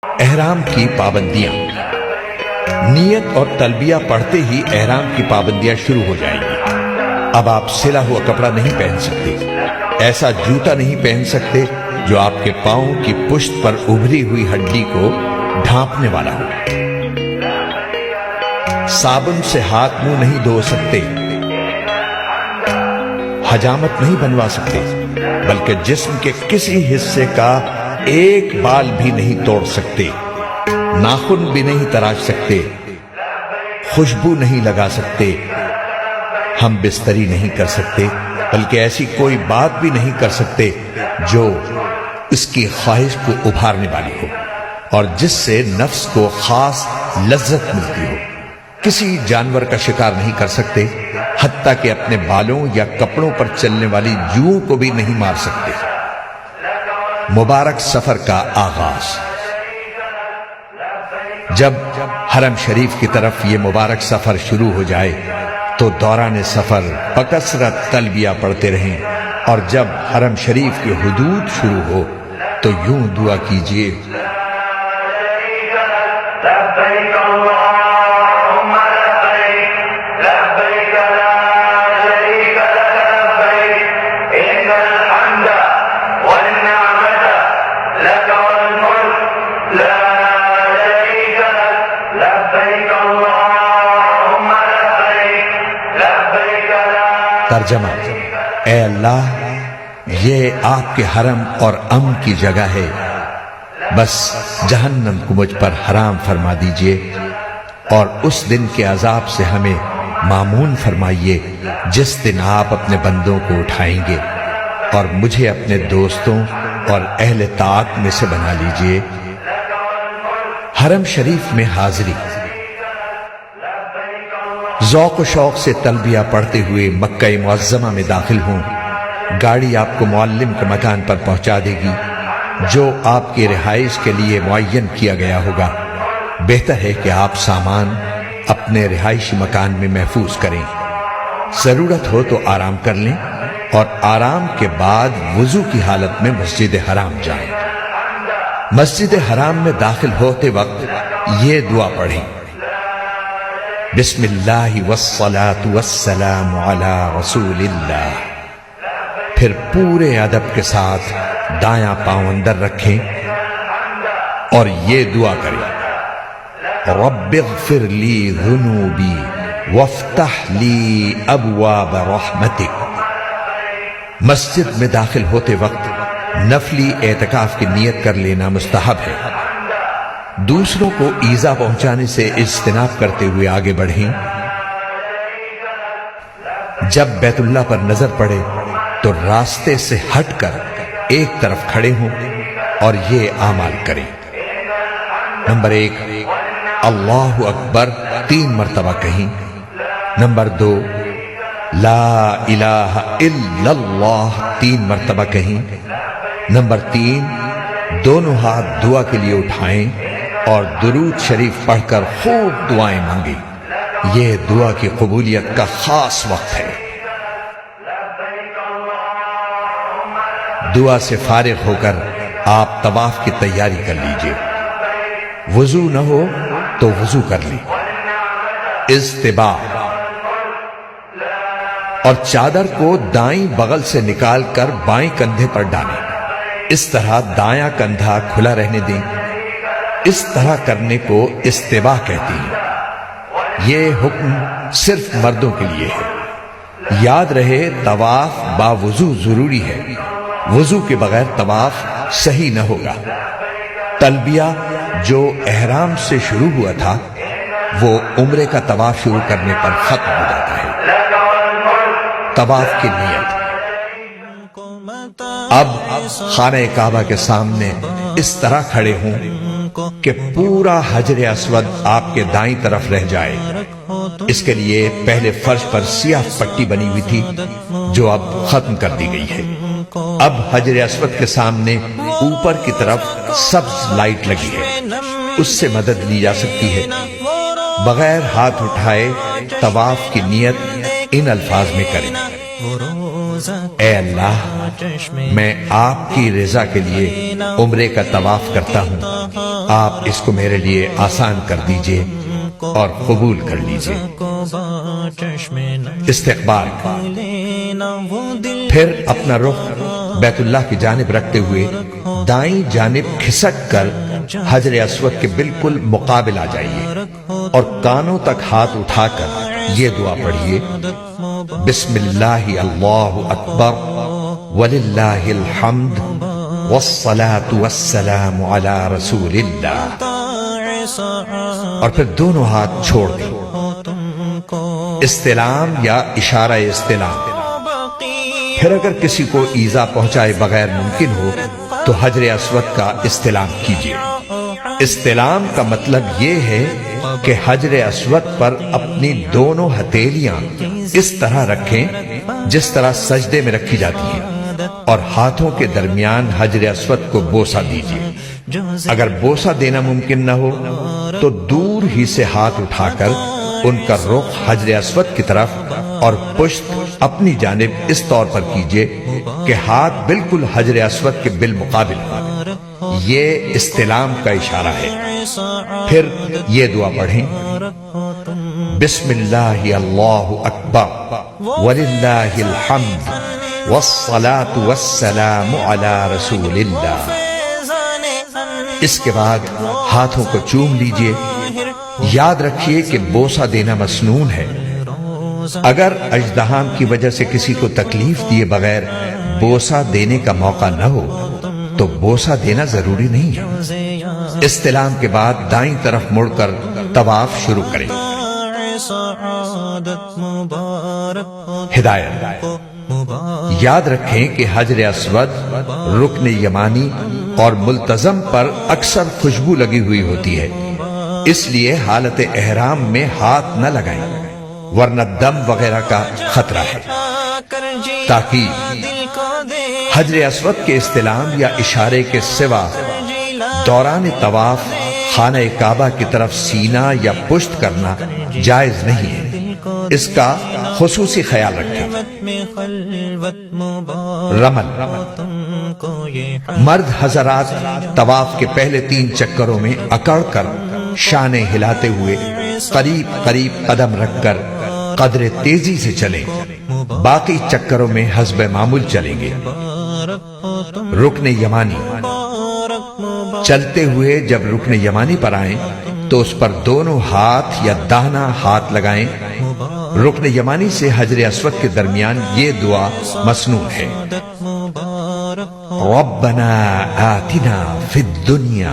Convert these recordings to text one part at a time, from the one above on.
احرام کی پابندیاں۔ نیت اور تلبیہ پڑھتے ہی احرام کی پابندیاں شروع ہو جائیں گی۔ اب آپ سلا ہوا کپڑا نہیں پہن سکتے، ایسا جوتا نہیں پہن سکتے جو آپ کے پاؤں کی پشت پر ابھری ہوئی ہڈی کو ڈھانپنے والا ہو۔ صابن سے ہاتھ منہ نہیں دھو سکتے، حجامت نہیں بنوا سکتے، بلکہ جسم کے کسی حصے کا ایک بال بھی نہیں توڑ سکتے، ناخن بھی نہیں تراش سکتے، خوشبو نہیں لگا سکتے، ہم بستری نہیں کر سکتے، بلکہ ایسی کوئی بات بھی نہیں کر سکتے جو اس کی خواہش کو ابھارنے والی ہو اور جس سے نفس کو خاص لذت ملتی ہو۔ کسی جانور کا شکار نہیں کر سکتے، حتیٰ کہ اپنے بالوں یا کپڑوں پر چلنے والی جوؤں کو بھی نہیں مار سکتے۔ مبارک سفر کا آغاز۔ جب حرم شریف کی طرف یہ مبارک سفر شروع ہو جائے تو دوران سفر بکثرت تلبیہ پڑھتے رہیں، اور جب حرم شریف کی حدود شروع ہو تو یوں دعا کیجیے: ترجمہ: اے اللہ، یہ آپ کے حرم اور امن کی جگہ ہے، بس جہنم کو مجھ پر حرام فرما دیجئے، اور اس دن کے عذاب سے ہمیں مامون فرمائیے جس دن آپ اپنے بندوں کو اٹھائیں گے، اور مجھے اپنے دوستوں اور اہل طاعت میں سے بنا لیجئے۔ حرم شریف میں حاضری۔ ذوق و شوق سے تلبیہ پڑھتے ہوئے مکہ معظمہ میں داخل ہوں۔ گاڑی آپ کو معلم کے مکان پر پہنچا دے گی جو آپ کی رہائش کے لیے معین کیا گیا ہوگا۔ بہتر ہے کہ آپ سامان اپنے رہائشی مکان میں محفوظ کریں۔ ضرورت ہو تو آرام کر لیں، اور آرام کے بعد وضو کی حالت میں مسجد حرام جائیں۔ مسجد حرام میں داخل ہوتے وقت یہ دعا پڑھیں: بسم اللہ والصلاة والسلام علی رسول اللہ۔ پھر پورے ادب کے ساتھ دایاں پاؤں اندر رکھیں اور یہ دعا کریں: رب اغفر لی ذنوبی وافتح لی ابواب رحمتک۔ مسجد میں داخل ہوتے وقت نفلی اعتکاف کی نیت کر لینا مستحب ہے۔ دوسروں کو ایذا پہنچانے سے اجتناب کرتے ہوئے آگے بڑھیں۔ جب بیت اللہ پر نظر پڑے تو راستے سے ہٹ کر ایک طرف کھڑے ہوں اور یہ اعمال کریں: نمبر 1، اللہ اکبر 3 مرتبہ کہیں۔ نمبر 2، لا الہ الا اللہ 3 مرتبہ کہیں۔ نمبر 3، دونوں ہاتھ دعا کے لیے اٹھائیں اور درود شریف پڑھ کر خوب دعائیں مانگیں۔ یہ دعا کی قبولیت کا خاص وقت ہے۔ دعا سے فارغ ہو کر آپ طواف کی تیاری کر لیجئے۔ وضو نہ ہو تو وضو کر لیں۔ اصطباع، اور چادر کو دائیں بغل سے نکال کر بائیں کندھے پر ڈالیں۔ اس طرح دایاں کندھا کھلا رہنے دیں۔ اس طرح کرنے کو استباع کہتے ہیں۔ یہ حکم صرف مردوں کے لیے ہے۔ یاد رہے طواف باوضو ضروری ہے، وضو کے بغیر طواف صحیح نہ ہوگا۔ تلبیہ جو احرام سے شروع ہوا تھا وہ عمرے کا طواف شروع کرنے پر ختم ہو جاتا ہے۔ طواف کی نیت۔ اب خانہ کعبہ کے سامنے اس طرح کھڑے ہوں کہ پورا حجر اسود آپ کے دائیں طرف رہ جائے۔ اس کے لیے پہلے فرش پر سیاہ پٹی بنی ہوئی تھی جو اب ختم کر دی گئی ہے۔ اب حجر اسود کے سامنے اوپر کی طرف سبز لائٹ لگی ہے، اس سے مدد لی جا سکتی ہے۔ بغیر ہاتھ اٹھائے طواف کی نیت ان الفاظ میں کریں: اے اللہ، میں آپ کی رضا کے لیے عمرے کا طواف کرتا ہوں، آپ اس کو میرے لیے آسان کر دیجئے اور قبول کر لیجئے۔ استقبال، پھر اپنا رخ بیت اللہ کی جانب رکھتے ہوئے دائیں جانب کھسک کر حجر اسود کے بالکل مقابل آ جائیے اور کانوں تک ہاتھ اٹھا کر یہ دعا پڑھیے: بسم اللہ اللہ اکبر وللہ الحمد والصلاة والسلام علی رسول اللہ، اور پھر دونوں ہاتھ چھوڑ دیں۔ استلام یا اشارہ استلام، پھر اگر کسی کو ایذا پہنچائے بغیر ممکن ہو تو حجر اسود کا استلام کیجیے۔ استلام کا مطلب یہ ہے کہ حجر اسود پر اپنی دونوں ہتھیلیاں اس طرح رکھیں جس طرح سجدے میں رکھی جاتی ہیں، اور ہاتھوں کے درمیان حجر اسود کو بوسہ دیجیے۔ اگر بوسہ دینا ممکن نہ ہو تو دور ہی سے ہاتھ اٹھا کر ان کا رخ حجر اسود کی طرف اور پشت اپنی جانب اس طور پر کیجیے کہ ہاتھ بالکل حجر اسود کے بالمقابل ہو۔ یہ استلام کا اشارہ ہے۔ پھر یہ دعا پڑھیں: بسم اللہ اللہ اکبر وللہ الحمد والصلاة والسلام علی رسول اللہ۔ اس کے بعد ہاتھوں کو چوم لیجئے۔ یاد رکھیے کہ بوسہ دینا مسنون ہے۔ اگر اژدہام کی وجہ سے کسی کو تکلیف دیے بغیر بوسہ دینے کا موقع نہ ہو تو بوسہ دینا ضروری نہیں ہے۔ استلام کے بعد دائیں طرف مڑ کر طواف شروع کریں۔ ہدایت، یاد رکھیں کہ حجر اسود، رکن یمانی اور ملتزم پر اکثر خوشبو لگی ہوئی ہوتی ہے، اس لیے حالت احرام میں ہاتھ نہ لگائیں ورنہ دم وغیرہ کا خطرہ ہے۔ تاکید، حجر اسود کے استلام یا اشارے کے سوا دوران طواف خانہ کعبہ کی طرف سینہ یا پشت کرنا جائز نہیں ہے، اس کا خصوصی خیال رکھیں۔ رمل، مرد حضرات طواف کے پہلے 3 چکروں میں اکڑ کر شانے ہلاتے ہوئے قریب قریب قدم رکھ کر قدر تیزی سے چلیں، باقی چکروں میں حسب معمول چلیں گے۔ رکن یمانی، چلتے ہوئے جب رکن یمانی پر آئیں تو اس پر دونوں ہاتھ یا داہنا ہاتھ لگائیں۔ رکن یمانی سے حجر اسود کے درمیان یہ دعا مسنون ہے: ربنا آتنا فی الدنیا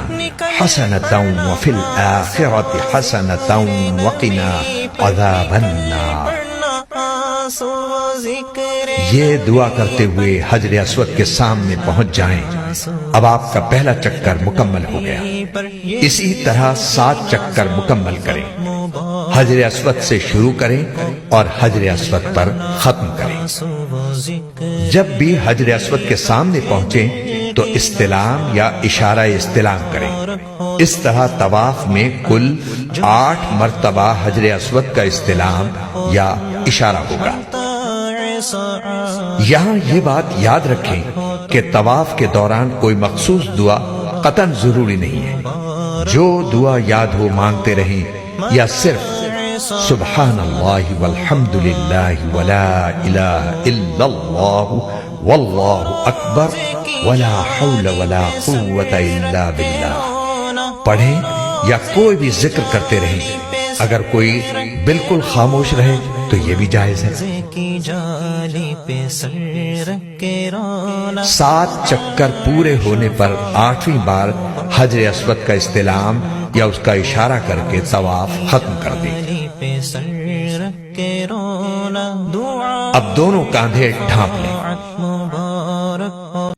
حسنۃ وفی الآخرۃ حسنۃ وقنا عذاب النار۔ یہ دعا کرتے ہوئے حجر اسود کے سامنے پہنچ جائیں۔ اب آپ کا پہلا چکر مکمل ہو گیا۔ اسی طرح 7 چکر مکمل کریں۔ حجر اسود سے شروع کریں اور حجر اسود پر ختم کریں۔ جب بھی حجر اسود کے سامنے پہنچیں تو استلام یا اشارہ استلام کریں۔ اس طرح طواف میں کل 8 مرتبہ حجر اسود کا استلام یا اشارہ ہوگا۔ یہاں یہ بات یاد رکھیں کہ طواف کے دوران کوئی مخصوص دعا قطعاً ضروری نہیں ہے۔ جو دعا یاد ہو مانگتے رہیں، یا صرف سبحان اللہ والحمد للہ ولا الہ الا اللہ واللہ اکبر ولا حول ولا قوت الا باللہ پڑھیں یا کوئی بھی ذکر کرتے رہیں۔ اگر کوئی بالکل خاموش رہے تو یہ بھی جائز ہے۔ 7 چکر پورے ہونے پر 8ویں بار حجر اسود کا استلام یا اس کا اشارہ کر کے طواف ختم کر دیں۔ اب دونوں کاندھے ڈھانپ لیں۔